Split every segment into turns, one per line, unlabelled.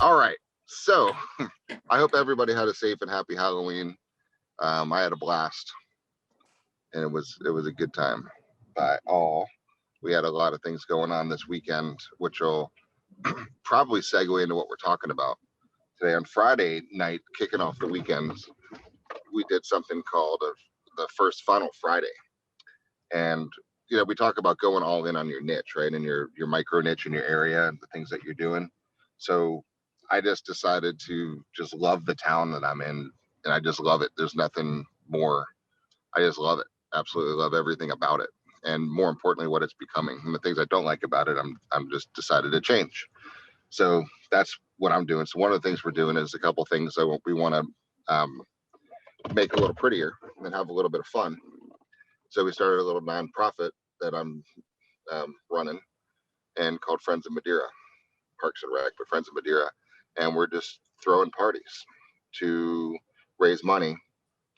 All right. So I hope everybody had a safe and happy Halloween. I had a blast, and it was a good time by all. We had a lot of things going on this weekend, which will probably segue into what we're talking about today. On Friday night, kicking off the weekends, we did something called the first funnel Friday, and we talk about going all in on your niche, right, and your micro niche in your area and the things that you're doing. So I just decided to just love the town that I'm in, and I just love it. There's nothing more. I just love it. Absolutely love everything about it, and more importantly, what it's becoming. And the things I don't like about it, I'm just decided to change. So that's what I'm doing. So one of the things we're doing is a couple things that we want to make a little prettier and have a little bit of fun. So we started a little nonprofit that I'm running, and called Friends of Madeira, Parks and Rec, but Friends of Madeira, and we're just throwing parties to raise money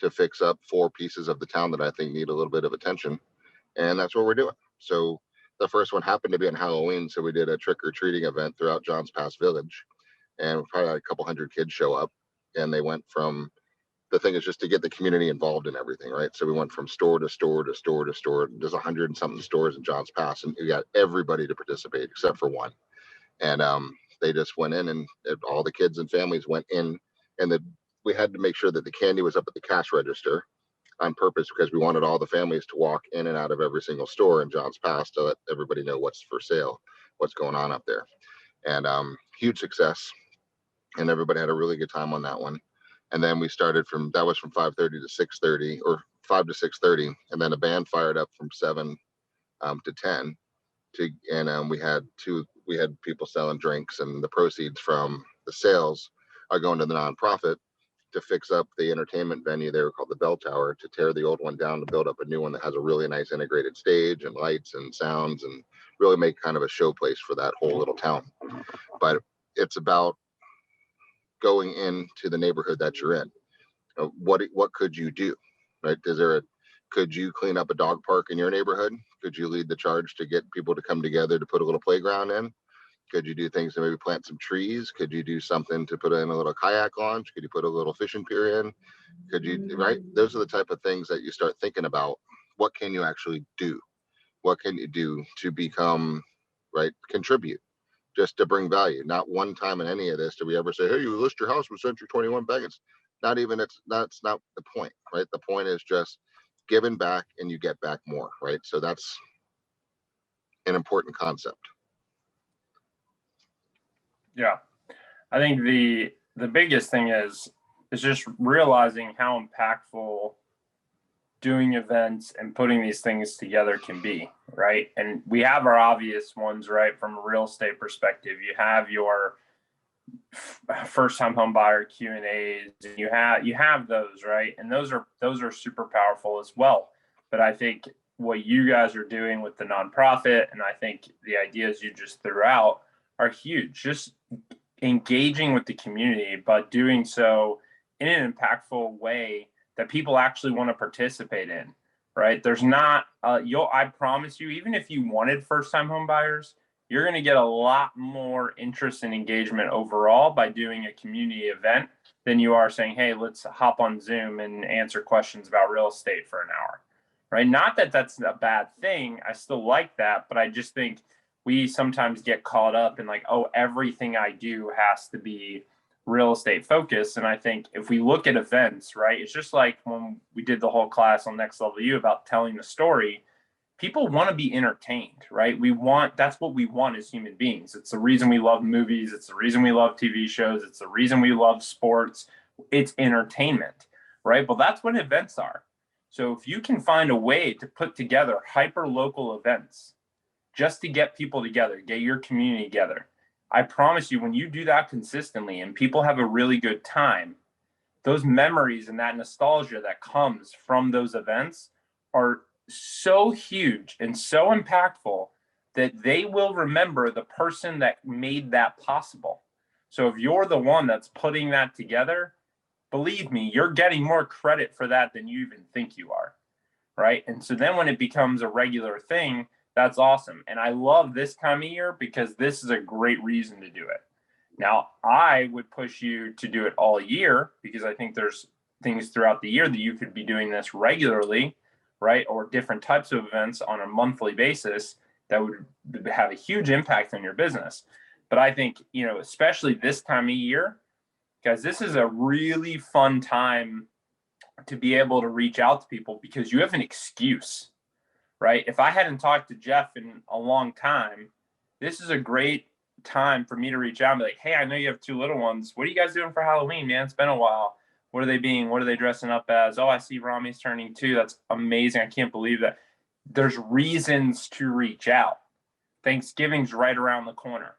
to fix up 4 pieces of the town that I think need a little bit of attention, and that's what we're doing. So the first one happened to be on Halloween, so we did a trick or treating event throughout Johns Pass Village, and we probably had a couple hundred kids show up, and they went from, the thing is just to get the community involved in everything, right? So we went from store to store to store to store. There's 100 and something stores in Johns Pass, and you got everybody to participate except for one. And they just went in, and all the kids and families went in, and we had to make sure that the candy was up at the cash register on purpose, because we wanted all the families to walk in and out of every single store in Johns Pass to let everybody know what's for sale, what's going on up there. And huge success, and everybody had a really good time on that one. And then we started that was from 5:30 to 6:30, or 5 to 6:30, and then a band fired up from 7 to 10. And we had people selling drinks, and the proceeds from the sales are going to the nonprofit to fix up the entertainment venue there called the Bell Tower, to tear the old one down to build up a new one that has a really nice integrated stage and lights and sounds, and really make kind of a show place for that whole little town. But it's about going into the neighborhood that you're in. What could you do, right? Could you clean up a dog park in your neighborhood? Could you lead the charge to get people to come together to put a little playground in? Could you do things to maybe plant some trees? Could you do something to put in a little kayak launch? Could you put a little fishing pier in? Could you, right? Those are the type of things that you start thinking about. What can you actually do? What can you do to become, right, contribute, just to bring value? Not one time in any of this do we ever say, hey, you list your house with Century 21 Bank. It's not even, that's not the point, right? The point is just giving back, and you get back more, right? So that's an important concept.
Yeah. I think the biggest thing is just realizing how impactful doing events and putting these things together can be, right? And we have our obvious ones, right? From a real estate perspective, you have your first time home buyer Q&As, and you have those, right? And those are super powerful as well. But I think what you guys are doing with the nonprofit, and I think the ideas you just threw out, are huge. Just engaging with the community, but doing so in an impactful way that people actually want to participate in, right? There's not, I promise you, even if you wanted first-time home buyers, you're going to get a lot more interest and engagement overall by doing a community event than you are saying, hey, let's hop on Zoom and answer questions about real estate for an hour, right? Not that that's a bad thing. I still like that, but I just think we sometimes get caught up in like, oh, everything I do has to be real estate focused. And I think if we look at events, right, it's just like when we did the whole class on Next Level U about telling the story. People want to be entertained, right? That's what we want as human beings. It's the reason we love movies. It's the reason we love TV shows. It's the reason we love sports. It's entertainment, right? But that's what events are. So if you can find a way to put together hyper local events just to get people together, get your community together, I promise you, when you do that consistently and people have a really good time, those memories and that nostalgia that comes from those events are so huge and so impactful that they will remember the person that made that possible. So if you're the one that's putting that together, believe me, you're getting more credit for that than you even think you are, right? And so then when it becomes a regular thing, that's awesome. And I love this time of year because this is a great reason to do it. Now, I would push you to do it all year because I think there's things throughout the year that you could be doing this regularly, right? Or different types of events on a monthly basis that would have a huge impact on your business. But I think, especially this time of year, guys, this is a really fun time to be able to reach out to people because you have an excuse, right? If I hadn't talked to Jeff in a long time, this is a great time for me to reach out and be like, hey, I know you have two little ones. What are you guys doing for Halloween, man? It's been a while. What are they being? What are they dressing up as? Oh, I see Rami's turning 2. That's amazing. I can't believe that. There's reasons to reach out. Thanksgiving's right around the corner.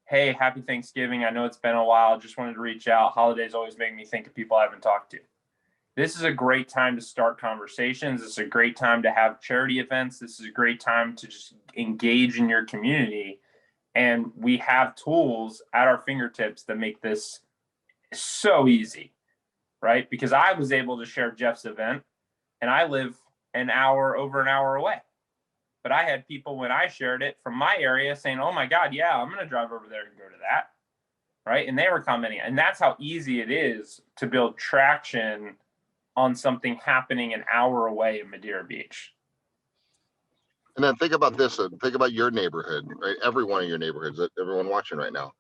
Hey, happy Thanksgiving. I know it's been a while. Just wanted to reach out. Holidays always make me think of people I haven't talked to. This is a great time to start conversations. This is a great time to have charity events. This is a great time to just engage in your community. And we have tools at our fingertips that make this so easy, right? Because I was able to share Jeff's event and I live over an hour away. But I had people when I shared it from my area saying, oh my God, yeah, I'm going to drive over there and go to that, right? And they were commenting. And that's how easy it is to build traction on something happening an hour away in Madeira Beach.
And then think about this, think about your neighborhood, right? Every one of your neighborhoods, everyone watching right now.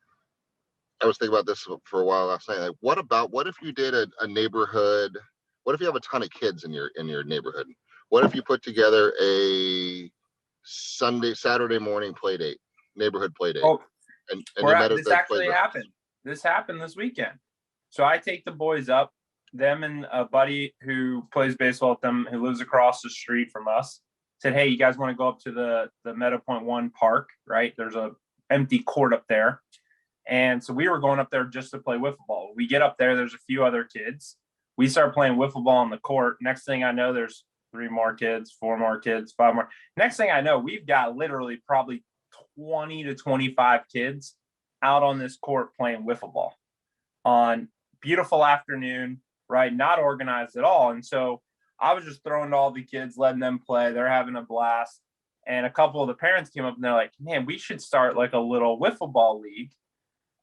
I was thinking about this for a while last night. Like, what if you did a neighborhood? What if you have a ton of kids in your neighborhood? What if you put together a Saturday morning play date, neighborhood play date?
Oh,
and you met at
this
the
actually
playground.
happened. This happened this weekend. So I take the boys up, them and a buddy who plays baseball with them, who lives across the street from us, said, hey, you guys want to go up to the Meadow Point 1 park, right? There's a empty court up there. And so we were going up there just to play wiffle ball. We get up there, there's a few other kids. We start playing wiffle ball on the court. Next thing I know, there's 3 more kids, 4 more kids, 5 more. Next thing I know, we've got literally probably 20 to 25 kids out on this court playing wiffle ball on beautiful afternoon, right? Not organized at all. And so I was just throwing to all the kids, letting them play. They're having a blast. And a couple of the parents came up and they're like, man, we should start like a little wiffle ball league,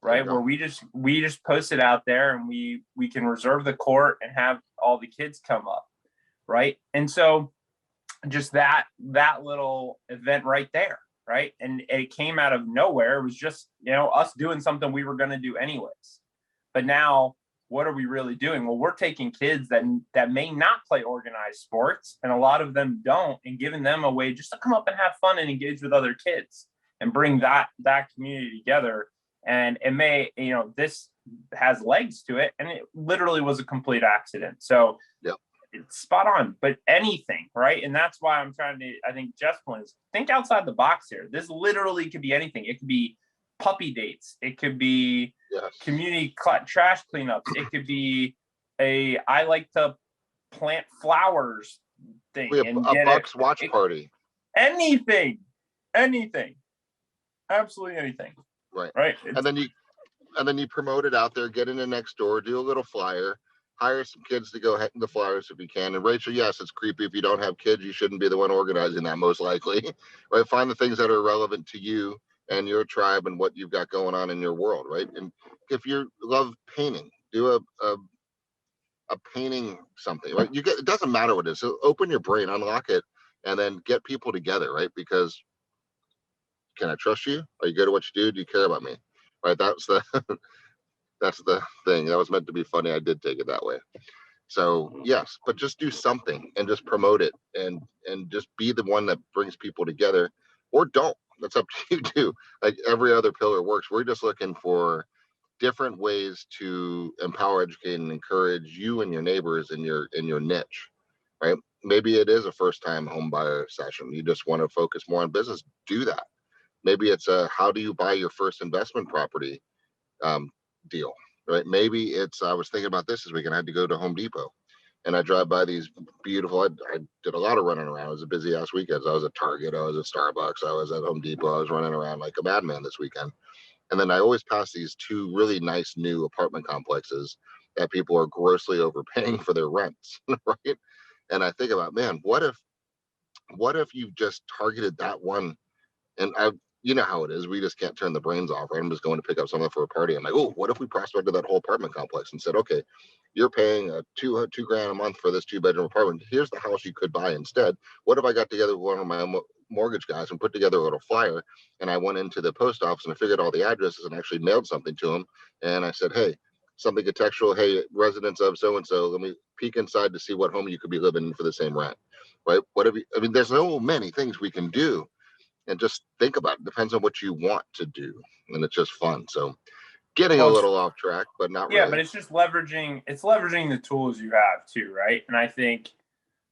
right? Where we just post it out there and we can reserve the court and have all the kids come up, right? And so just that little event right there, right? And it came out of nowhere. It was just, us doing something we were going to do anyways. But now, what are we really doing? Well, we're taking kids that may not play organized sports, and a lot of them don't, and giving them a way just to come up and have fun and engage with other kids and bring that community together. And it may, this has legs to it, and it literally was a complete accident. So
yep.
It's spot on, but anything, right? And that's why I'm trying to, I think Jeff's point is think outside the box here. This literally could be anything. It could be puppy dates. It could be community trash cleanups. It could be I like to plant flowers thing.
A Bucks watch party.
Anything. Absolutely anything.
Right. And then you promote it out there, get in the next door, do a little flyer, hire some kids to go hang the flyers if you can. And Rachel, yes, it's creepy. If you don't have kids, you shouldn't be the one organizing that, most likely. Right. Find the things that are relevant to you and your tribe and what you've got going on in your world, right? And if you love painting, do a painting something, right? It doesn't matter what it is. So open your brain, unlock it, and then get people together, right? Because can I trust you? Are you good at what you do? Do you care about me? Right? That's the thing. That was meant to be funny. I did take it that way. So yes, but just do something and just promote it and just be the one that brings people together, or don't. That's up to you too. Like every other pillar works. We're just looking for different ways to empower, educate, and encourage you and your neighbors in your niche, right? Maybe it is a first-time home buyer session. You just want to focus more on business. Do that. Maybe it's a how do you buy your first investment property deal, right? Maybe it's I was thinking about this weekend. I had to go to Home Depot. And I drive by these beautiful, I did a lot of running around. It was a busy ass weekend. I was at Target, I was at Starbucks, I was at Home Depot. I was running around like a madman this weekend. And then I always pass these 2 really nice new apartment complexes that people are grossly overpaying for their rents, right? And I think about, man, what if you just targeted that one? And you know how it is. We just can't turn the brains off, right? I'm just going to pick up someone for a party. I'm like, oh, what if we prospected that whole apartment complex and said, okay, you're paying two grand a month for this 2-bedroom apartment. Here's the house you could buy instead. What if I got together with one of my mortgage guys and put together a little flyer, and I went into the post office and I figured all the addresses and actually mailed something to him, and I said, hey, something contextual. Hey, residents of so and so, let me peek inside to see what home you could be living in for the same rent, right? Whatever. I mean, there's so many things we can do, and just think about it. Depends on what you want to do, and it's just fun. So, getting a
Well,
little off track, but not
yeah,
really.
but it's just leveraging the tools you have too, right? And I think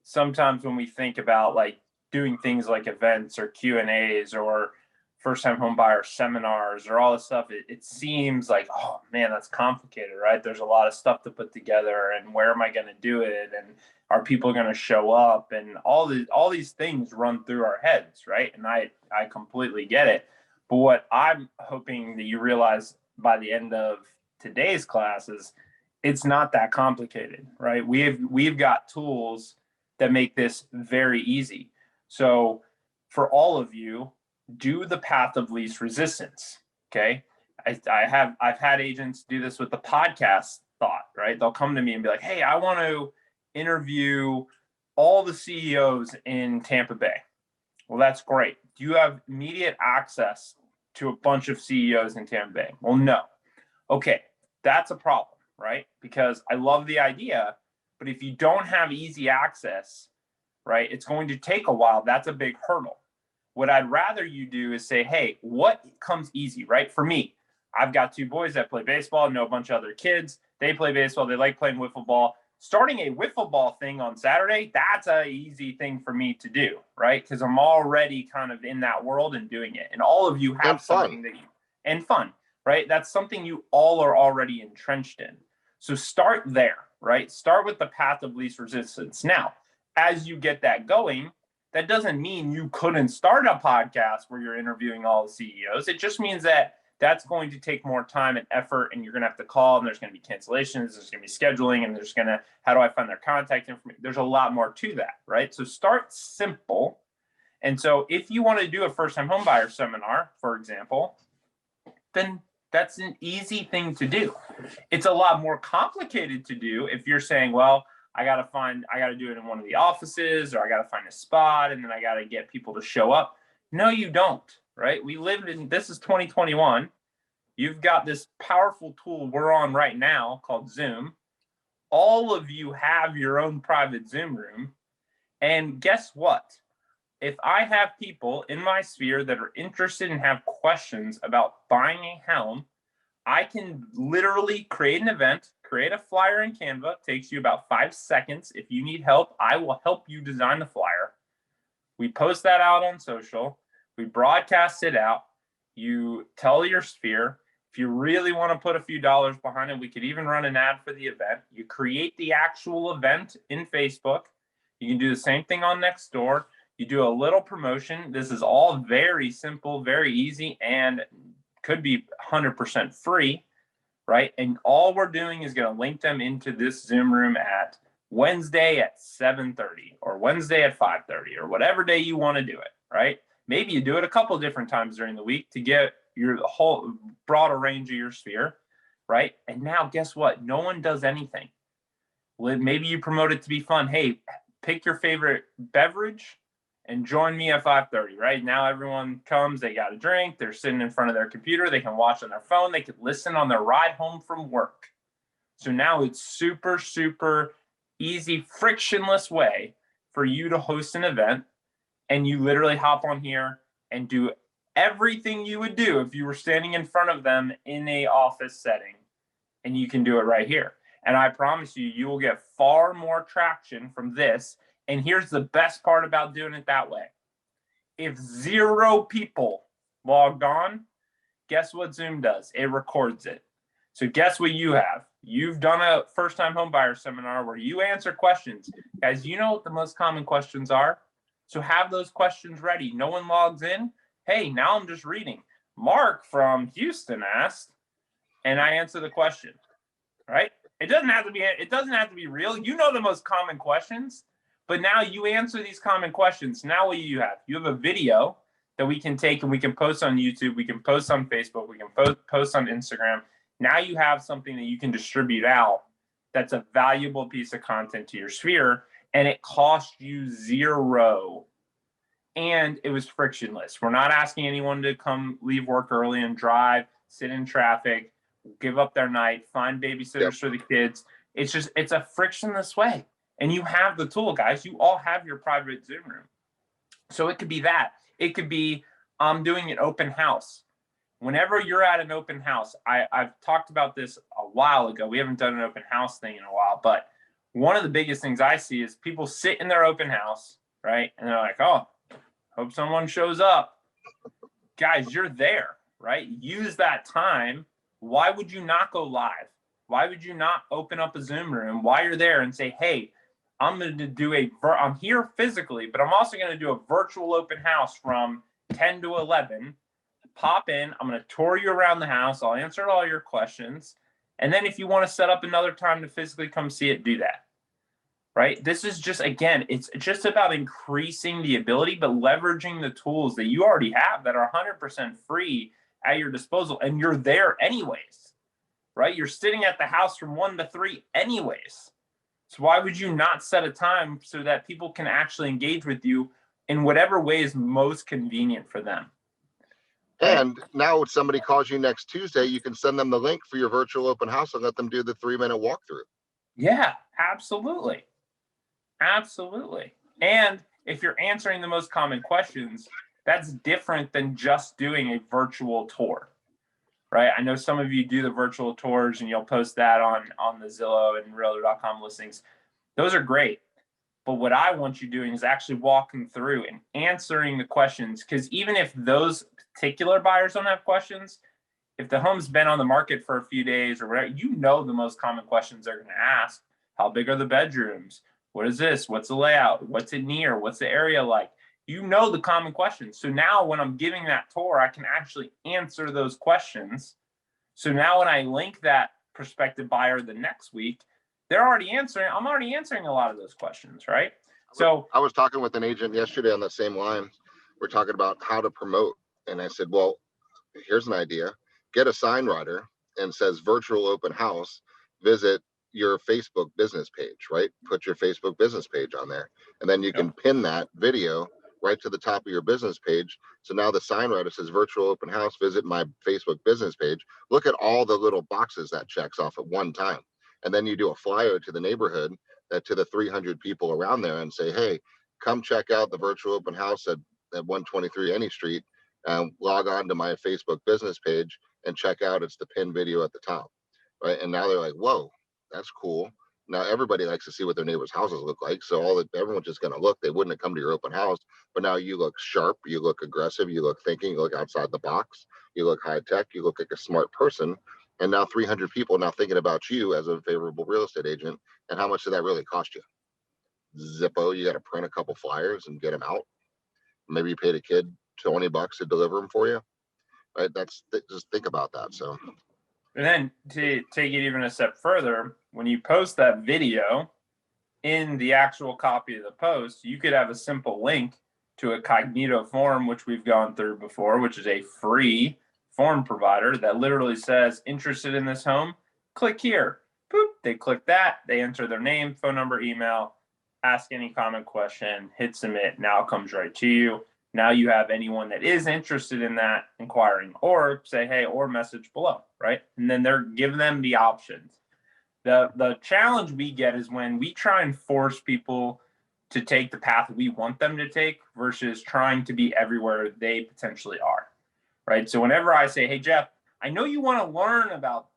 sometimes when we think about like doing things like events or Q&As or first time home buyer seminars or all this stuff, it seems like, oh man, that's complicated, right? There's a lot of stuff to put together, and where am I going to do it, and are people going to show up, and all these things run through our heads, right? And I completely get it. But what I'm hoping that you realize by the end of today's class is it's not that complicated, right? We've got tools that make this very easy. So for all of you, do the path of least resistance. Okay. I've had agents do this with the podcast thought, right? They'll come to me and be like, hey, I want to interview all the CEOs in Tampa Bay. Well, that's great. Do you have immediate access to a bunch of CEOs in Tampa Bay? Well, no. Okay. That's a problem, right? Because I love the idea, but if you don't have easy access, right, it's going to take a while. That's a big hurdle. What I'd rather you do is say, hey, what comes easy, right? For me, I've got 2 boys that play baseball, know a bunch of other kids. They play baseball. They like playing wiffle ball. Starting a wiffle ball thing on Saturday, that's an easy thing for me to do, right? Because I'm already kind of in that world and doing it. And all of you have
And fun.
something and fun, right? That's something you all are already entrenched in. So start there, right? Start with the path of least resistance. Now, as you get that going, that doesn't mean you couldn't start a podcast where you're interviewing all the CEOs. It just means that that's going to take more time and effort, and you're going to have to call, and there's going to be cancellations, there's going to be scheduling, and there's going to, how do I find their contact information? There's a lot more to that, right? So start simple. And so if you want to do a first-time homebuyer seminar, for example, then that's an easy thing to do. It's a lot more complicated to do if you're saying, well, I got to do it in one of the offices, or I got to find a spot, and then I got to get people to show up. No, you don't, right? This is 2021. You've got this powerful tool we're on right now called Zoom. All of you have your own private Zoom room. And guess what? If I have people in my sphere that are interested and have questions about buying a home, I can literally create an event, create a flyer in Canva. It takes you about 5 seconds. If you need help, I will help you design the flyer. We post that out on social. We broadcast it out. You tell your sphere. If you really want to put a few dollars behind it, we could even run an ad for the event. You create the actual event in Facebook. You can do the same thing on Nextdoor. You do a little promotion. This is all very simple, very easy, and could be 100% free, right? And all we're doing is going to link them into this Zoom room at Wednesday at 7:30 or Wednesday at 5:30 or whatever day you want to do it, right? Maybe you do it a couple of different times during the week to get your whole broader range of your sphere, right? And now guess what? No one does anything. Maybe you promote it to be fun. Hey, pick your favorite beverage and join me at 5:30, right? Now everyone comes, they got a drink, they're sitting in front of their computer, they can watch on their phone, they can listen on their ride home from work. So now it's super, super easy, frictionless way for you to host an event, and you literally hop on here and do everything you would do if you were standing in front of them in a office setting, and you can do it right here. And I promise you, you will get far more traction from this. And here's the best part about doing it that way. If 0 people logged on, guess what Zoom does? It records it. So guess what you have? You've done a first-time homebuyer seminar where you answer questions. Guys, you know what the most common questions are? So have those questions ready. No one logs in. Hey, now I'm just reading. Mark from Houston asked, and I answer the question, right? It doesn't have to be real. You know the most common questions. But now you answer these common questions. Now what do you have? You have a video that we can take and we can post on YouTube, we can post on Facebook, we can post on Instagram. Now you have something that you can distribute out that's a valuable piece of content to your sphere, and it cost you zero. And it was frictionless. We're not asking anyone to come leave work early and drive, sit in traffic, give up their night, find babysitters for the kids. It's a frictionless way. And you have the tool, guys. You all have your private Zoom room. So it could be that. It could be doing an open house. Whenever you're at an open house, I've talked about this a while ago. We haven't done an open house thing in a while, but one of the biggest things I see is people sit in their open house, right? And they're like, oh, hope someone shows up. Guys, you're there, right? Use that time. Why would you not go live? Why would you not open up a Zoom room while you're there and say, hey, I'm going to do I'm here physically, but I'm also going to do a virtual open house from 10 to 11. Pop in. I'm going to tour you around the house. I'll answer all your questions. And then if you want to set up another time to physically come see it, do that. Right? This is just, again, it's just about increasing the ability, but leveraging the tools that you already have that are 100% free at your disposal. And you're there anyways, right? You're sitting at the house from 1 to 3 anyways. So why would you not set a time so that people can actually engage with you in whatever way is most convenient for them? Right?
And now if somebody calls you next Tuesday, you can send them the link for your virtual open house and let them do the 3-minute walkthrough.
Yeah, absolutely. Absolutely. And if you're answering the most common questions, that's different than just doing a virtual tour, right? I know some of you do the virtual tours and you'll post that on the Zillow and Realtor.com listings. Those are great. But what I want you doing is actually walking through and answering the questions, because even if those particular buyers don't have questions, if the home's been on the market for a few days or whatever, you know the most common questions they're going to ask. How big are the bedrooms? What is this? What's the layout? What's it near? What's the area like? You know the common questions. So now when I'm giving that tour, I can actually answer those questions. So now when I link that prospective buyer the next week, they're already answering. I'm already answering a lot of those questions, right? So
I was talking with an agent yesterday on that same line. We're talking about how to promote. And I said, well, here's an idea. Get a sign rider and says virtual open house, visit your Facebook business page, right? Put your Facebook business page on there. And then you can pin that video right to the top of your business page. So now the sign rider says virtual open house, visit my Facebook business page. Look at all the little boxes that checks off at one time. And then you do a flyer to the neighborhood, to the 300 people around there and say, hey, come check out the virtual open house at 123 Any Street. Log on to my Facebook business page and check out, it's the pinned video at the top, right? And now they're like, whoa, that's cool. Now everybody likes to see what their neighbors' houses look like. So everyone's just going to look. They wouldn't have come to your open house, but now you look sharp, you look aggressive, you look thinking, you look outside the box, you look high tech, you look like a smart person. And now 300 people now thinking about you as a favorable real estate agent. And how much did that really cost you? Zippo, you got to print a couple flyers and get them out. Maybe you paid a kid $20 to deliver them for you, right? Just think about that. So,
and then to take it even a step further, when you post that video in the actual copy of the post, you could have a simple link to a Cognito form, which we've gone through before, which is a free form provider that literally says, interested in this home, click here. Boop, they click that, they enter their name, phone number, email, ask any comment, question, hit submit. Now it comes right to you. Now you have anyone that is interested in that inquiring, or say, hey, or message below, right? And then they're giving them the options. The challenge we get is when we try and force people to take the path we want them to take versus trying to be everywhere they potentially are, right? So whenever I say, hey, Jeff, I know you want to learn about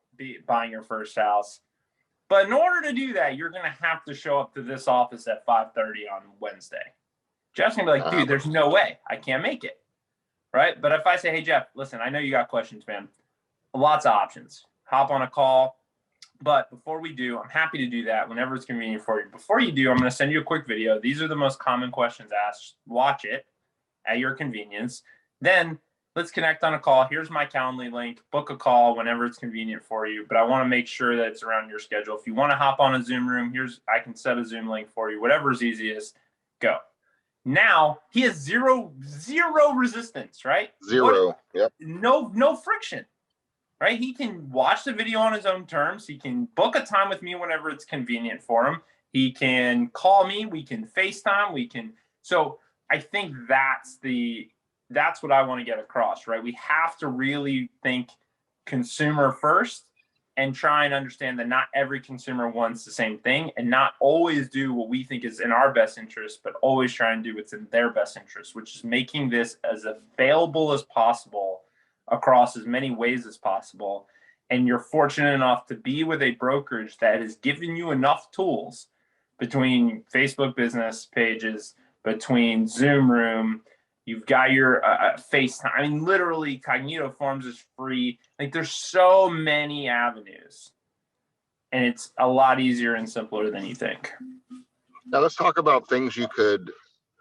buying your first house, but in order to do that, you're going to have to show up to this office at 5:30 on Wednesday. Jeff's going to be like, dude, there's no way. I can't make it, right? But if I say, hey, Jeff, listen, I know you got questions, man. Lots of options. Hop on a call. But before we do, I'm happy to do that whenever it's convenient for you. Before you do, I'm going to send you a quick video. These are the most common questions asked. Watch it at your convenience. Then let's connect on a call. Here's my Calendly link. Book a call whenever it's convenient for you. But I want to make sure that it's around your schedule. If you want to hop on a Zoom room, I can set a Zoom link for you. Whatever's easiest, go. Now he has zero resistance, right?
Zero. Yep.
No friction, right? He can watch the video on his own terms. He can book a time with me whenever it's convenient for him. He can call me. We can FaceTime. So I think that's what I want to get across, right? We have to really think consumer first and try and understand that not every consumer wants the same thing, and not always do what we think is in our best interest, but always try and do what's in their best interest, which is making this as available as possible across as many ways as possible. And you're fortunate enough to be with a brokerage that has given you enough tools between Facebook business pages, between Zoom Room, you've got your FaceTime. I mean, literally, Cognito Forms is free. Like, there's so many avenues, and it's a lot easier and simpler than you think.
Now let's talk about things you could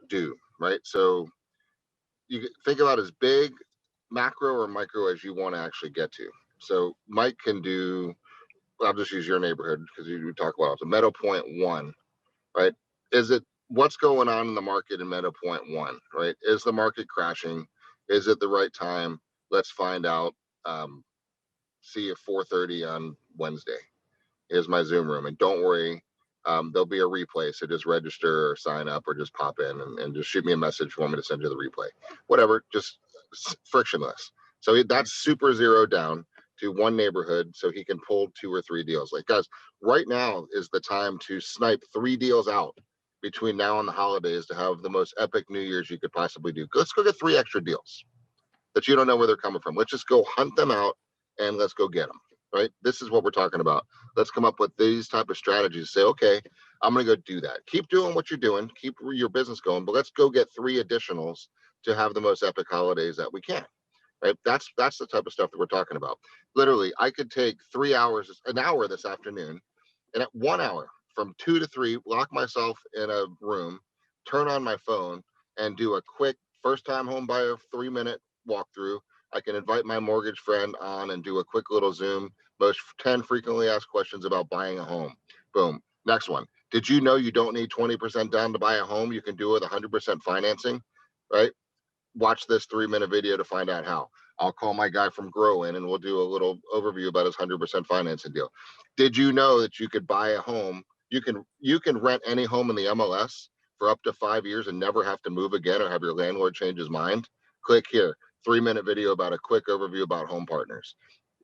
do, right? So you think about as big, macro or micro as you want to actually get to. So Mike can do, I'll just use your neighborhood because you talk about it. So Meadow Point 1, right? What's going on in the market in Meadow Point 1, right? Is the market crashing? Is it the right time? Let's find out. See you at 4:30 on Wednesday. Here's my Zoom room. And don't worry, there'll be a replay. So just register or sign up or just pop in and just shoot me a message if you want me to send you the replay. Whatever, just frictionless. So that's super zero down to one neighborhood so he can pull 2 or 3 deals. Like, guys, right now is the time to snipe 3 deals out between now and the holidays to have the most epic New Year's you could possibly do. Let's go get 3 extra deals that you don't know where they're coming from. Let's just go hunt them out and let's go get them, right? This is what we're talking about. Let's come up with these type of strategies. Say, okay, I'm going to go do that. Keep doing what you're doing. Keep your business going, but let's go get 3 additionals to have the most epic holidays that we can, right? That's the type of stuff that we're talking about. Literally, I could take 3 hours, an hour this afternoon, and at 1 hour from 2 to 3, lock myself in a room, turn on my phone, and do a quick first-time home buyer 3-minute walkthrough. I can invite my mortgage friend on and do a quick little Zoom. Most 10 frequently asked questions about buying a home. Boom. Next one. Did you know you don't need 20% down to buy a home? You can do it with 100% financing, right? Watch this 3-minute video to find out how. I'll call my guy from Grow in and we'll do a little overview about his 100% financing deal. Did you know that you could buy a home? You can rent any home in the MLS for up to 5 years and never have to move again or have your landlord change his mind? Click here. 3-minute video about a quick overview about home partners.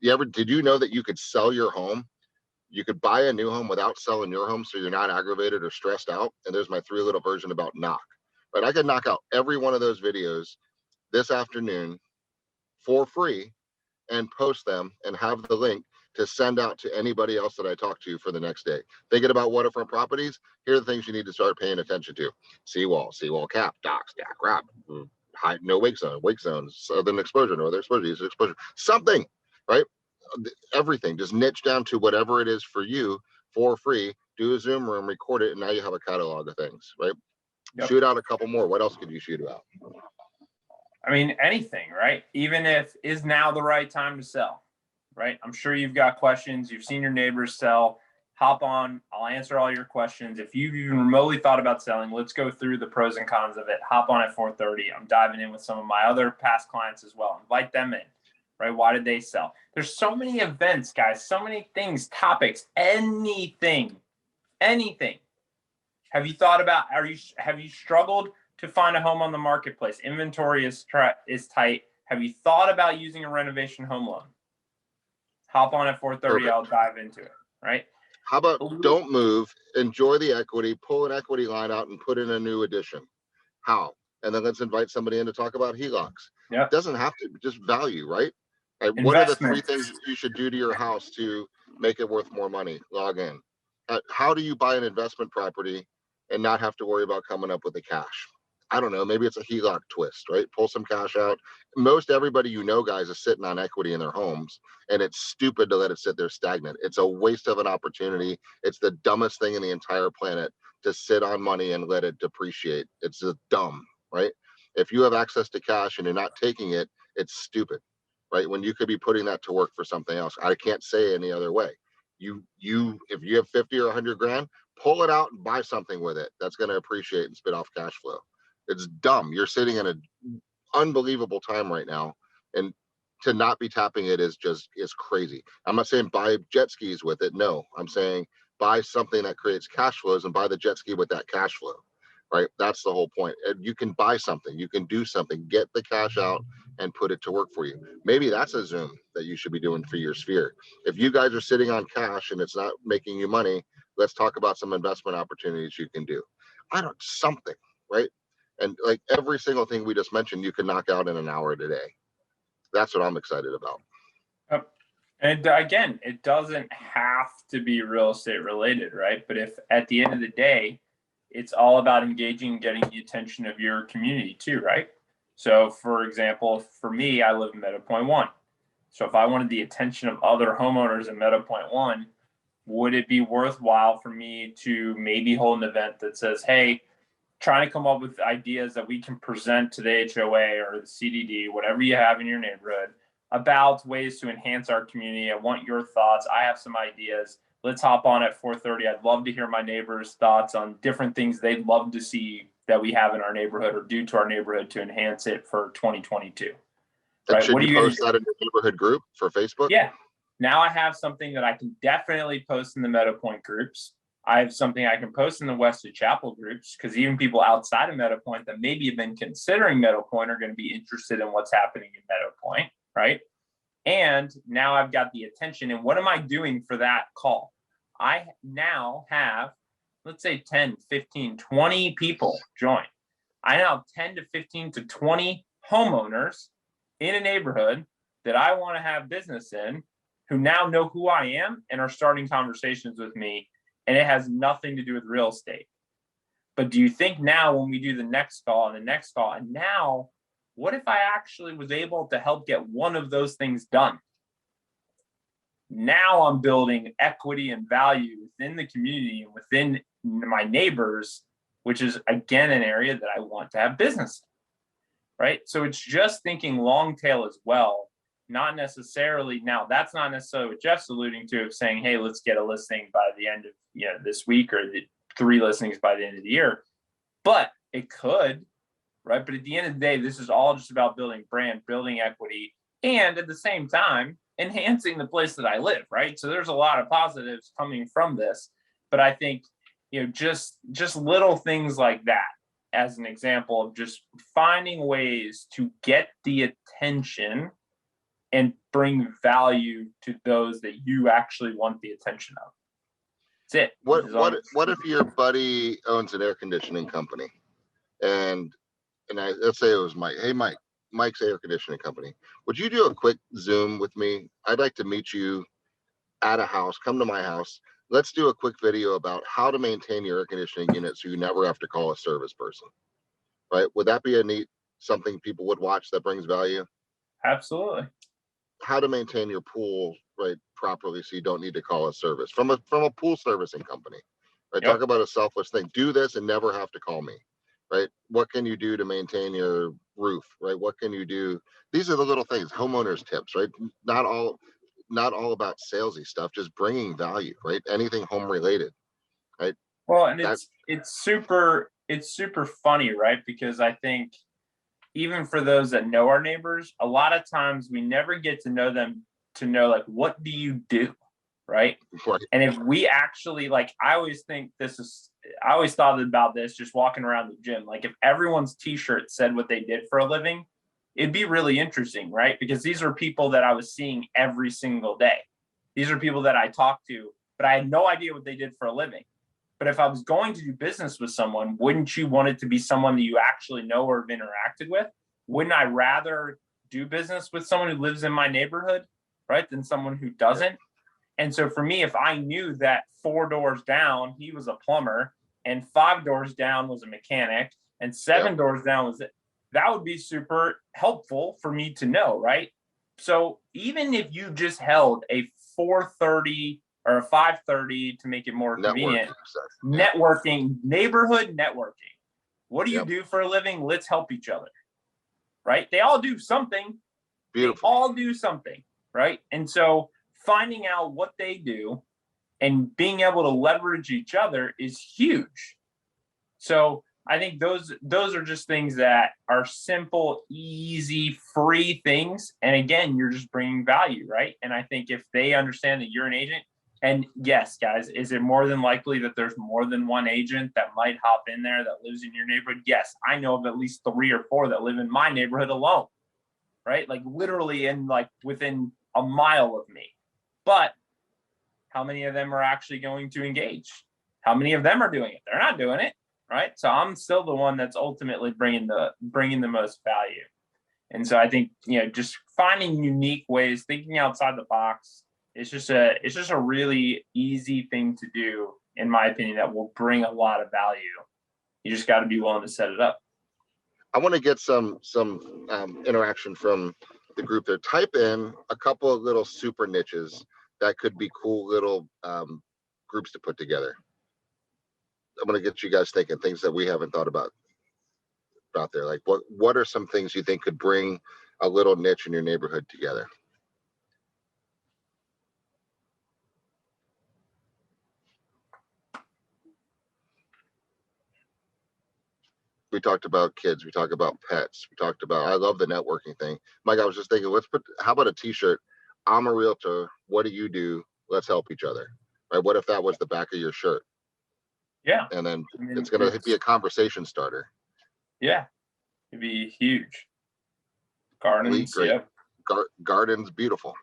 Did you know that you could sell your home? You could buy a new home without selling your home so you're not aggravated or stressed out. And there's my 3 little version about knock. But I could knock out every one of those videos this afternoon for free and post them and have the link to send out to anybody else that I talk to for the next day. Thinking about waterfront properties, here are the things you need to start paying attention to. Seawall cap, docks, DAC, wrap, high, no wake zone, southern exposure, northern exposure, eastern exposure, something, right? Everything, just niche down to whatever it is for you for free. Do a Zoom room, record it, and now you have a catalog of things, right? Yep. Shoot out a couple more. What else could you shoot out?
I mean, anything, right? Even if is now the right time to sell, right? I'm sure you've got questions. You've seen your neighbors sell. Hop on. I'll answer all your questions. If you've even remotely thought about selling, let's go through the pros and cons of it. Hop on at 4:30. I'm diving in with some of my other past clients as well. Invite them in, right? Why did they sell? There's so many events, guys, so many things, topics, anything. Have you thought about, have you struggled to find a home on the marketplace? Inventory is tight. Have you thought about using a renovation home loan? Hop on at 4:30. Perfect. I'll dive into it, right?
How about don't move, enjoy the equity, pull an equity line out and put in a new addition? How? And then let's invite somebody in to talk about HELOCs. Yeah. It doesn't have to, just value, right? What are the 3 things you should do to your house to make it worth more money? Log in. How do you buy an investment property and not have to worry about coming up with the cash? I don't know, maybe it's a HELOC twist, right? Pull some cash out. Most everybody you know, guys, is sitting on equity in their homes, and it's stupid to let it sit there stagnant. It's a waste of an opportunity. It's the dumbest thing in the entire planet to sit on money and let it depreciate. It's just dumb, right? If you have access to cash and you're not taking it, it's stupid, right? When you could be putting that to work for something else. I can't say any other way. If you have 50 or 100 grand, pull it out and buy something with it that's going to appreciate and spit off cash flow. It's dumb. You're sitting in an unbelievable time right now, and to not be tapping it is crazy. I'm not saying buy jet skis with it. No, I'm saying buy something that creates cash flows and buy the jet ski with that cash flow. Right? That's the whole point. And you can buy something, you can do something, get the cash out and put it to work for you. Maybe that's a Zoom that you should be doing for your sphere. If you guys are sitting on cash and it's not making you money, let's talk about some investment opportunities you can do. I don't something, right? And like every single thing we just mentioned, you can knock out in an hour today. That's what I'm excited about.
Yep. And again, it doesn't have to be real estate related, right? But if at the end of the day, it's all about engaging and getting the attention of your community too, right? So for example, for me, I live in Meadow Point 1. So if I wanted the attention of other homeowners in Meadow Point 1, would it be worthwhile for me to maybe hold an event that says, hey, trying to come up with ideas that we can present to the HOA or the CDD, whatever you have in your neighborhood, about ways to enhance our community. I want your thoughts. I have some ideas. Let's hop on at 4:30. I'd love to hear my neighbors' thoughts on different things they'd love to see that we have in our neighborhood or do to our neighborhood to enhance it for 2022.
And
right?
should
What are
you
you
post
gonna
that in your neighborhood group for Facebook?
Yeah. Now I have something that I can definitely post in the Meadow Point groups. I have something I can post in the Wested Chapel groups because even people outside of Meadow Point that maybe have been considering Meadow Point are going to be interested in what's happening in Meadow Point, right? And now I've got the attention. And what am I doing for that call? I now have, let's say 10, 15, 20 people join. I now have 10 to 15 to 20 homeowners in a neighborhood that I want to have business in who now know who I am and are starting conversations with me. And it has nothing to do with real estate. But do you think now when we do the next call and the next call, and now what if I actually was able to help get one of those things done? Now I'm building equity and value within the community and within my neighbors, which is again an area that I want to have business in, right? So it's just thinking long tail as well. Not necessarily now. That's not necessarily what Jeff's alluding to of saying, "Hey, let's get a listing by the end of this week or the 3 listings by the end of the year." But it could, right? But at the end of the day, this is all just about building brand, building equity, and at the same time enhancing the place that I live, right? So there's a lot of positives coming from this. But I think just little things like that as an example of just finding ways to get the attention and bring value to those that you actually want the attention of. That's it.
What if your buddy owns an air conditioning company and let's say it was Mike. Hey Mike's air conditioning company. Would you do a quick Zoom with me? I'd like to meet you at a house. Come to my house. Let's do a quick video about how to maintain your air conditioning unit so you never have to call a service person. Right? Would that be a neat something people would watch that brings value?
Absolutely.
How to maintain your pool right properly so you don't need to call a service from a pool servicing company, right?
Yep.
Talk about a selfless thing. Do this and never have to call me, right? What can you do to maintain your roof, right? What can you do? These are the little things, homeowners tips, right? Not all about salesy stuff, just bringing value, right? Anything home related, right?
Well, and it's super funny, right? Because I think even for those that know our neighbors, a lot of times we never get to know them to know like, what do you do? Right.
Right.
And if we actually I always thought about this just walking around the gym. Like if everyone's t-shirt said what they did for a living, it'd be really interesting, right? Because these are people that I was seeing every single day. These are people that I talked to, but I had no idea what they did for a living. But if I was going to do business with someone, wouldn't you want it to be someone that you actually know or have interacted with? Wouldn't I rather do business with someone who lives in my neighborhood, right, than someone who doesn't? And so for me, if I knew that 4 doors down, he was a plumber, and 5 doors down was a mechanic, and 7 doors down was it, that would be super helpful for me to know, right? So even if you just held a 4:30 or a 5:30 to make it more convenient, networking, neighborhood networking. What do you do for a living? Let's help each other, right? They all do something.
Beautiful.
They all do something, right? And so finding out what they do and being able to leverage each other is huge. So I think those are just things that are simple, easy, free things. And again, you're just bringing value, right? And I think if they understand that you're an agent, and yes, guys, is it more than likely that there's more than one agent that might hop in there that lives in your neighborhood? Yes, I know of at least 3 or 4 that live in my neighborhood alone, right? Like literally in like within a mile of me. But how many of them are actually going to engage? How many of them are doing it? They're not doing it, right? So I'm still the one that's ultimately bringing the most value. And so I think, just finding unique ways, thinking outside the box, it's just a really easy thing to do, in my opinion, that will bring a lot of value. You just got to be willing to set it up.
I want to get some interaction from the group there. Type in a couple of little super niches that could be cool little groups to put together. I'm going to get you guys thinking things that we haven't thought about there. Like what are some things you think could bring a little niche in your neighborhood together? We talked about kids. We talked about pets. We talked about, I love the networking thing. Mike, I was just thinking, how about a t-shirt? I'm a realtor. What do you do? Let's help each other. Right? What if that was the back of your shirt?
Yeah.
And then it's going to be a conversation starter.
Yeah. It'd be huge. Gardens.
Great. Gardens, beautiful.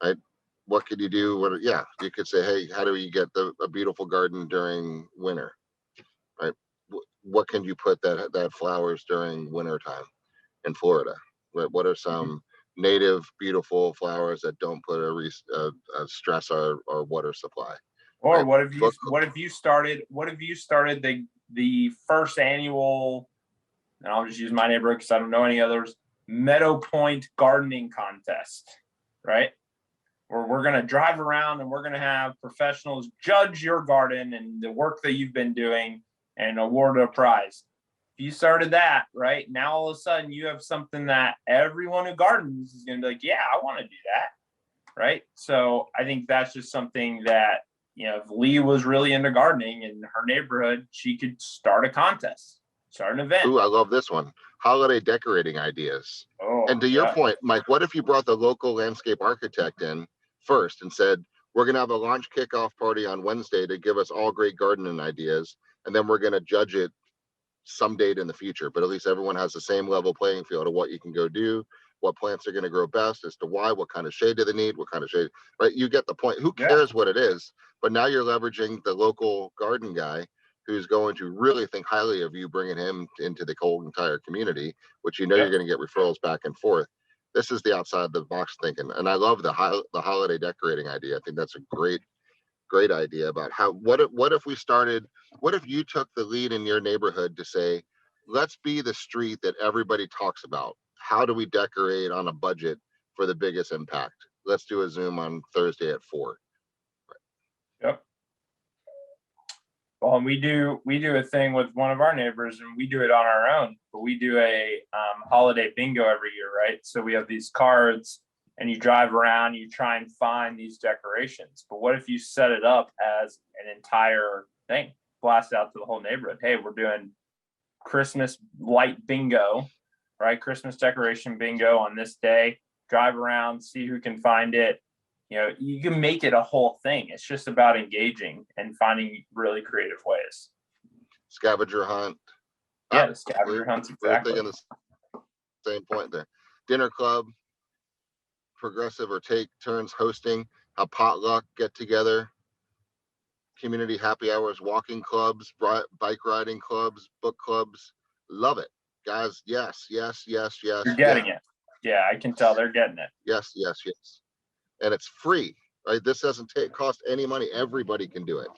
Right? What could you do? You could say, hey, how do we get a beautiful garden during winter? Right? What can you put that flowers during winter time in Florida? What are some native beautiful flowers that don't put a stress our water supply?
Or right? What if you started the first annual, and I'll just use my neighborhood because I don't know any others, Meadow Point gardening contest, right? Where we're going to drive around and we're going to have professionals judge your garden and the work that you've been doing and award a prize. If you started that, right, now all of a sudden you have something that everyone who gardens is going to be like, yeah, I want to do that, right? So I think that's just something that, if Lee was really into gardening in her neighborhood, she could start a contest, start an event.
Ooh, I love this one. Holiday decorating ideas.
Oh,
and to your point, Mike, what if you brought the local landscape architect in first and said, we're going to have a launch kickoff party on Wednesday to give us all great gardening ideas, and then we're going to judge it some date in the future, but at least everyone has the same level playing field of what you can go do, what plants are going to grow best, as to why, what kind of shade do they need, what kind of shade, right? You get the point. Who cares what it is? But now you're leveraging the local garden guy who's going to really think highly of you, bringing him into the whole entire community, which you're going to get referrals back and forth. This is the outside the box thinking, and I love the holiday decorating idea. I think that's a great idea about what if you took the lead in your neighborhood to say, let's be the street that everybody talks about. How do we decorate on a budget for the biggest impact? Let's do a Zoom on Thursday at 4.
Yep. Well, and we do a thing with one of our neighbors, and we do it on our own, but we do a holiday bingo every year, right? So we have these cards, and you drive around, you try and find these decorations. But what if you set it up as an entire thing, blast out to the whole neighborhood? Hey, we're doing Christmas light bingo, right? Christmas decoration bingo on this day. Drive around, see who can find it. You can make it a whole thing. It's just about engaging and finding really creative ways.
Scavenger hunt.
Yeah, the scavenger hunts, exactly.
We're thinking the same point there. Dinner club, progressive or take turns hosting, a potluck get together, community happy hours, walking clubs, bike riding clubs, book clubs. Love it, guys. Yes. You're getting
it. Yeah, I can tell they're getting it.
Yes. And it's free, right? This doesn't cost any money. Everybody can do it.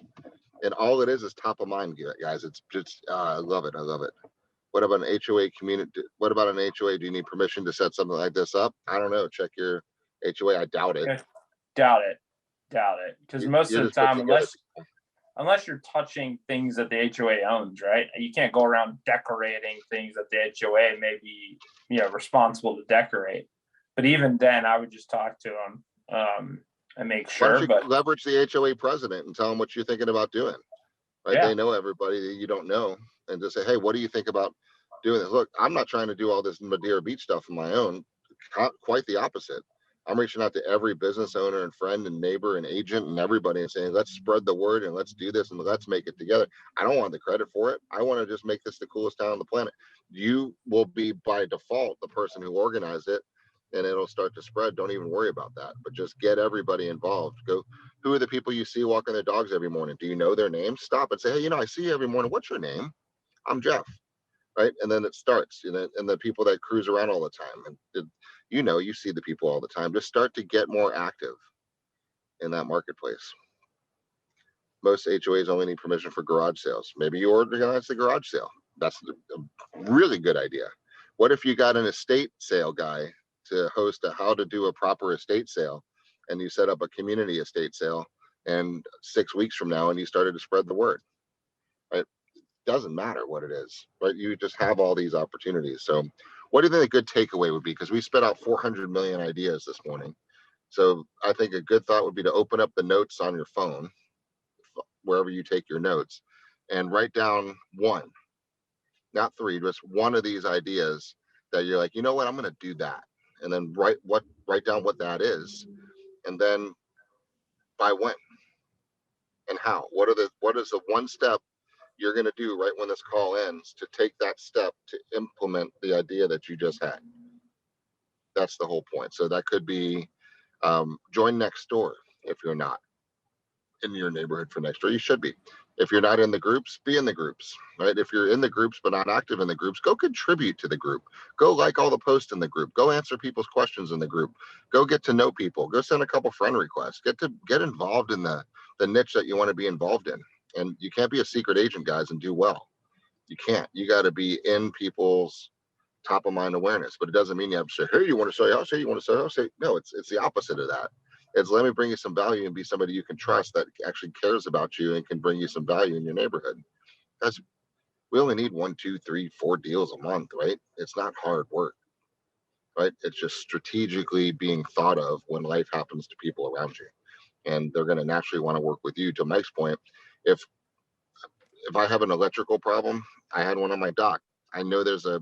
And all it is top of mind, guys. It's just, I love it. What about an HOA community? What about an HOA? Do you need permission to set something like this up? I don't know. Check your HOA. I doubt it.
Doubt it. Because most of the time, unless you're touching things that the HOA owns, right? You can't go around decorating things that the HOA may be, responsible to decorate. But even then, I would just talk to them and make sure.
Why don't you leverage the HOA president and tell them what you're thinking about doing? right?
Yeah.
They know everybody that you don't know, and just say, hey, what do you think about doing this? Look, I'm not trying to do all this Madeira Beach stuff on my own. Quite the opposite. I'm reaching out to every business owner and friend and neighbor and agent and everybody and saying, let's spread the word and let's do this and let's make it together. I don't want the credit for it. I want to just make this the coolest town on the planet. You will be by default the person who organized it, and it'll start to spread. Don't even worry about that, but just get everybody involved. Go, who are the people you see walking their dogs every morning? Do you know their names? Stop and say, hey, I see you every morning. What's your name? I'm Jeff. Right. And then it starts, and the people that cruise around all the time. And you see the people all the time. Just start to get more active in that marketplace. Most HOAs only need permission for garage sales. Maybe you organize the garage sale. That's a really good idea. What if you got an estate sale guy to host how to do a proper estate sale, and you set up a community estate sale, and 6 weeks from now, and you started to spread the word, right? Doesn't matter what it is, right? You just have all these opportunities. So what do you think a good takeaway would be? Because we spit out 400 million ideas this morning. So I think a good thought would be to open up the notes on your phone, wherever you take your notes, and write down one, not three, just one of these ideas that you're like, you know what, I'm going to do that. And then write down what that is. And then by when and how. What is the one step you're going to do right when this call ends to take that step to implement the idea that you just had? That's the whole point. So that could be join Nextdoor if you're not in your neighborhood for Nextdoor. You should be. If you're not in the groups, be in the groups, right? If you're in the groups but not active in the groups, go contribute to the group. Go like all the posts in the group. Go answer people's questions in the group. Go get to know people. Go send a couple friend requests. Get involved in the niche that you want to be involved in. And you can't be a secret agent, guys, and do well. You can't. You got to be in people's top of mind awareness. But it doesn't mean you have to say, hey, you want to sell your house? Hey, you want to sell your house? Say, no, it's the opposite of that. It's let me bring you some value and be somebody you can trust that actually cares about you and can bring you some value in your neighborhood. Because we only need 1, 2, 3, 4 deals a month, right? It's not hard work, right? It's just strategically being thought of when life happens to people around you. And they're going to naturally want to work with you. To Mike's point, if I have an electrical problem, I had one on my dock. I know there's a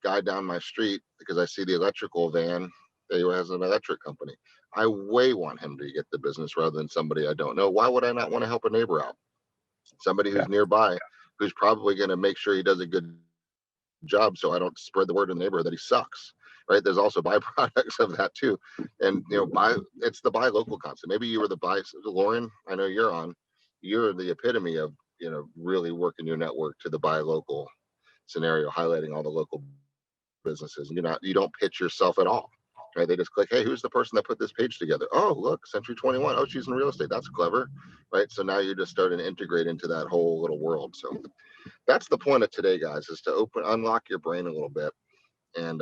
guy down my street because I see the electrical van that has an electric company. I way want him to get the business rather than somebody I don't know. Why would I not want to help a neighbor out? Somebody who's nearby, who's probably going to make sure he does a good job so I don't spread the word in the neighborhood that he sucks. Right. There's also byproducts of that too. And it's the buy local concept. Maybe you were the buy Lauren, I know you're the epitome of really working your network to the buy local scenario, highlighting all the local businesses. And you don't pitch yourself at all, right? They just click, hey, who's the person that put this page together? Oh, look, Century 21. Oh, she's in real estate. That's clever, right? So now you're just starting to integrate into that whole little world. So that's the point of today, guys, is to unlock your brain a little bit and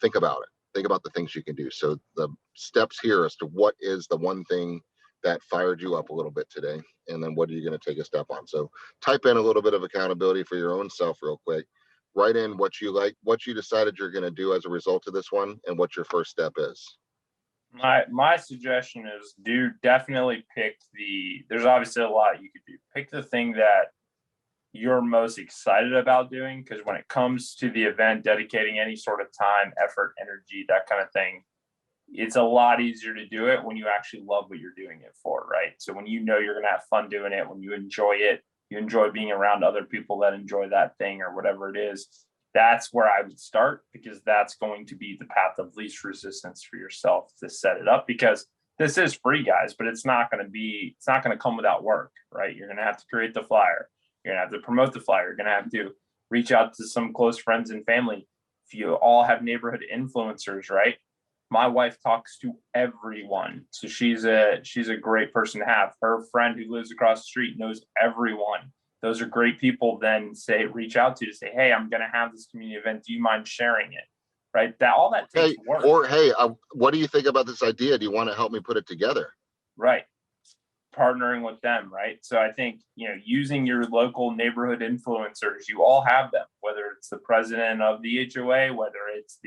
think about it. Think about the things you can do. So the steps here as to what is the one thing that fired you up a little bit today, and then what are you going to take a step on? So type in a little bit of accountability for your own self real quick. Write in what you like, what you decided you're going to do as a result of this one, and what your first step is.
My suggestion is definitely pick there's obviously a lot you could do. Pick the thing that you're most excited about doing, because when it comes to the event, dedicating any sort of time, effort, energy, that kind of thing, it's a lot easier to do it when you actually love what you're doing it for, right? So when you're going to have fun doing it, when you enjoy it, you enjoy being around other people that enjoy that thing or whatever it is, that's where I would start, because that's going to be the path of least resistance for yourself to set it up. Because this is free, guys, but it's not going to come without work, right? You're going to have to create the flyer. You're going to have to promote the flyer. You're going to have to reach out to some close friends and family. If you all have neighborhood influencers, right? My wife talks to everyone. So she's a great person to have. Her friend who lives across the street knows everyone. Those are great people then reach out to say, hey, I'm going to have this community event. Do you mind sharing it? Right? All that takes work.
Or, hey, what do you think about this idea? Do you want to help me put it together?
Right. Partnering with them, right? So I think, using your local neighborhood influencers, you all have them, whether it's the president of the HOA, whether it's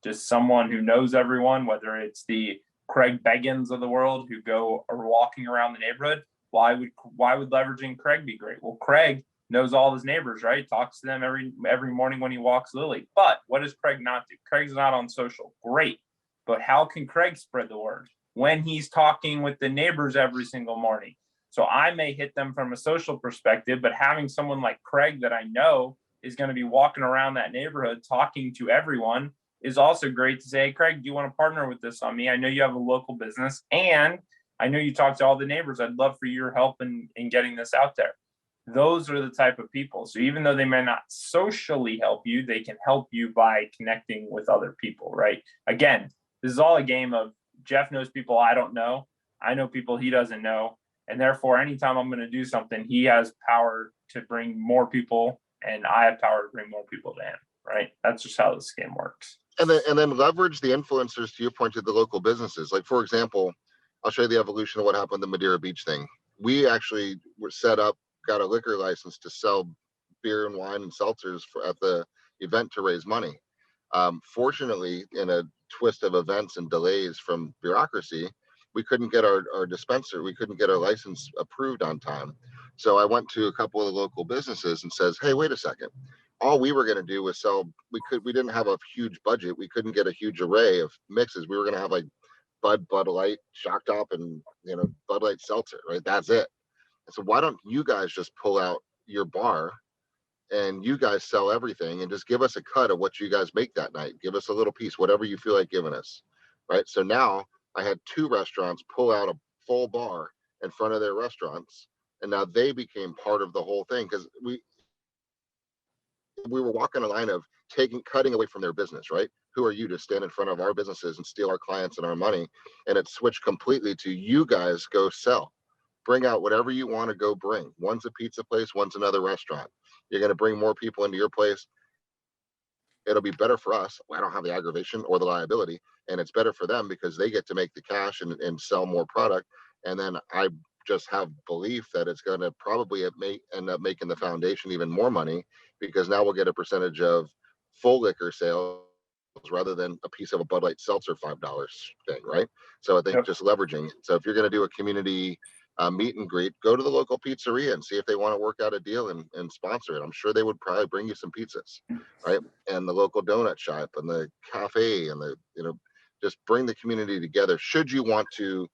just someone who knows everyone, whether it's the Craig Beggins of the world who are walking around the neighborhood. why would leveraging Craig be great? Well, Craig knows all his neighbors, right? Talks to them every morning when he walks Lily. But what does Craig not do? Craig's not on social. Great. But how can Craig spread the word? When he's talking with the neighbors every single morning. So I may hit them from a social perspective, but having someone like Craig that I know is going to be walking around that neighborhood talking to everyone is also great to say, hey, Craig, do you want to partner with this on me? I know you have a local business and I know you talk to all the neighbors. I'd love for your help in getting this out there. Those are the type of people. So even though they may not socially help you, they can help you by connecting with other people, right? Again, this is all a game of Jeff knows people I don't know. I know people he doesn't know. And therefore, anytime I'm going to do something, he has power to bring more people and I have power to bring more people to him, right? That's just how this game works.
And then leverage the influencers, to your point, to the local businesses. Like, for example, I'll show you the evolution of what happened with the Madeira Beach thing. We actually were set up, got a liquor license to sell beer and wine and seltzers at the event to raise money. Fortunately, in a twist of events and delays from bureaucracy, we couldn't get our dispenser, we couldn't get our license approved on time. So I went to a couple of the local businesses and says, hey, wait a second. All we were going to do was sell, we didn't have a huge budget. We couldn't get a huge array of mixes. We were going to have like Bud Light, Shock Top, and Bud Light Seltzer, right? That's it. So why don't you guys just pull out your bar and you guys sell everything and just give us a cut of what you guys make that night. Give us a little piece, whatever you feel like giving us, right? So now I had 2 restaurants pull out a full bar in front of their restaurants, and now they became part of the whole thing because we were walking a line of cutting away from their business, right? Who are you to stand in front of our businesses and steal our clients and our money? And it switched completely to you guys go sell. Bring out whatever you want to go bring. One's a pizza place, one's another restaurant. You're going to bring more people into your place. It'll be better for us. I don't have the aggravation or the liability, and it's better for them because they get to make the cash and sell more product. And then I just have belief that it's going to probably end up making the foundation even more money because now we'll get a percentage of full liquor sales rather than a piece of a Bud Light Seltzer $5 thing, right? So I think just leveraging. So if you're going to do a community meet and greet, go to the local pizzeria and see if they want to work out a deal and sponsor it. I'm sure they would probably bring you some pizzas, right? And the local donut shop and the cafe and the just bring the community together. Should you want to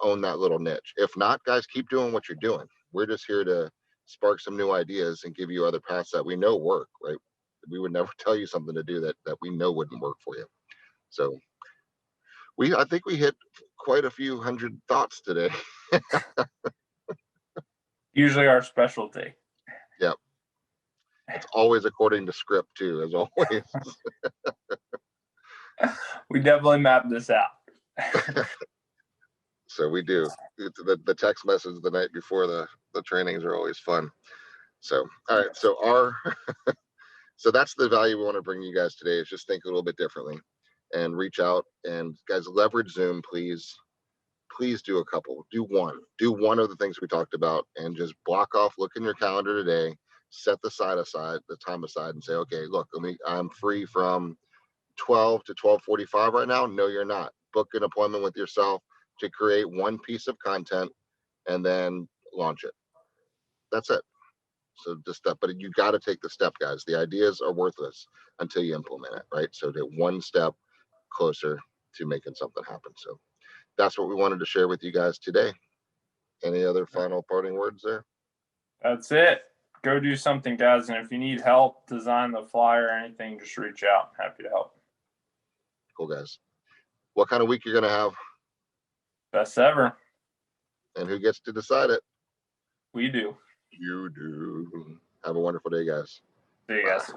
own that little niche? If not, guys, keep doing what you're doing. We're just here to spark some new ideas and give you other paths that we know work, right? We would never tell you something to do that we know wouldn't work for you. So I think we hit quite a few hundred thoughts today.
Usually our specialty.
Yep. It's always according to script too, as always.
We definitely mapped this out.
So we do. The text message the night before the trainings are always fun. So, all right. So so that's the value we want to bring you guys today is just think a little bit differently and reach out and guys leverage Zoom, please do a couple, do one of the things we talked about and just block off, look in your calendar today, set the time aside and say, okay, look, I'm free from 12 to 12:45 right now. No, you're not. Book an appointment with yourself to create one piece of content and then launch it. That's it. So just that, but you got to take the step, guys. The ideas are worthless until you implement it, right? So get one step closer to making something happen. So that's what we wanted to share with you guys today. Any other final parting words there?
That's it. Go do something, guys. And if you need help, design the flyer or anything, just reach out. Happy to help.
Cool, guys. What kind of week you're going to have?
Best ever.
And who gets to decide it?
We do.
You do. Have a wonderful day, guys.
See you guys.